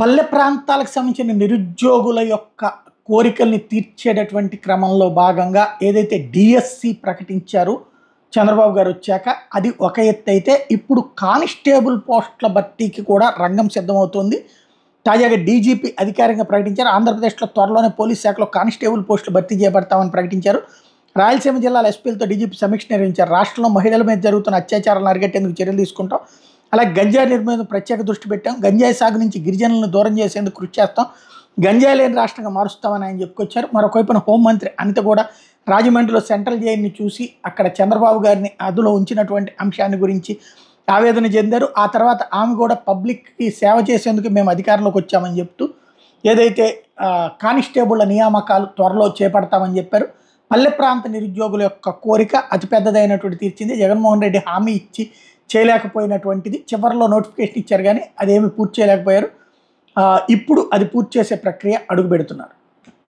పల్లె ప్రాంతాలకు సంబంధించిన నిరుద్యోగుల యొక్క కోరికల్ని తీర్చేటటువంటి క్రమంలో భాగంగా ఏదైతే డిఎస్సి ప్రకటించారో చంద్రబాబు గారు వచ్చాక అది ఒక ఎత్తు అయితే ఇప్పుడు కానిస్టేబుల్ పోస్టుల భర్తీకి కూడా రంగం సిద్ధమవుతోంది. తాజాగా డీజీపీ అధికారికంగా ప్రకటించారు. ఆంధ్రప్రదేశ్లో త్వరలోనే పోలీస్ శాఖలో కానిస్టేబుల్ పోస్టులు భర్తీ చేపడతామని ప్రకటించారు. రాయలసీమ జిల్లాల ఎస్పీలతో డీజీపీ సమీక్ష నిర్వహించారు. రాష్ట్రంలో మహిళల మీద జరుగుతున్న అత్యాచారాలను అరికట్టేందుకు చర్యలు తీసుకుంటాం. అలాగే గంజాయి నిర్మూలన ప్రత్యేక దృష్టి పెట్టాం. గంజాయి సాగు నుంచి గిరిజనులను దూరం చేసేందుకు కృషి చేస్తాం. గంజాయి లేని రాష్ట్రంగా మారుస్తామని ఆయన చెప్పుకొచ్చారు. మరొకవైపున హోంమంత్రి అనిత కూడా రాజమండ్రిలో సెంట్రల్ జైలుని చూసి అక్కడ చంద్రబాబు గారిని అదులో ఉంచినటువంటి అంశాన్ని గురించి ఆవేదన చెందారు. ఆ తర్వాత ఆమె కూడా పబ్లిక్కి సేవ చేసేందుకు మేము అధికారంలోకి వచ్చామని చెప్తూ ఏదైతే కానిస్టేబుళ్ల నియామకాలు త్వరలో చేపడతామని చెప్పారు. పల్లె ప్రాంత నిరుద్యోగుల యొక్క కోరిక అతిపెద్దదైనటువంటి తీర్చింది. జగన్మోహన్ రెడ్డి హామీ ఇచ్చి చేయలేకపోయినటువంటిది చివరిలో నోటిఫికేషన్ ఇచ్చారు కానీ అదేమి పూర్తి చేయలేకపోయారు. ఇప్పుడు అది పూర్తి చేసే ప్రక్రియ అడుగు పెడుతున్నారు.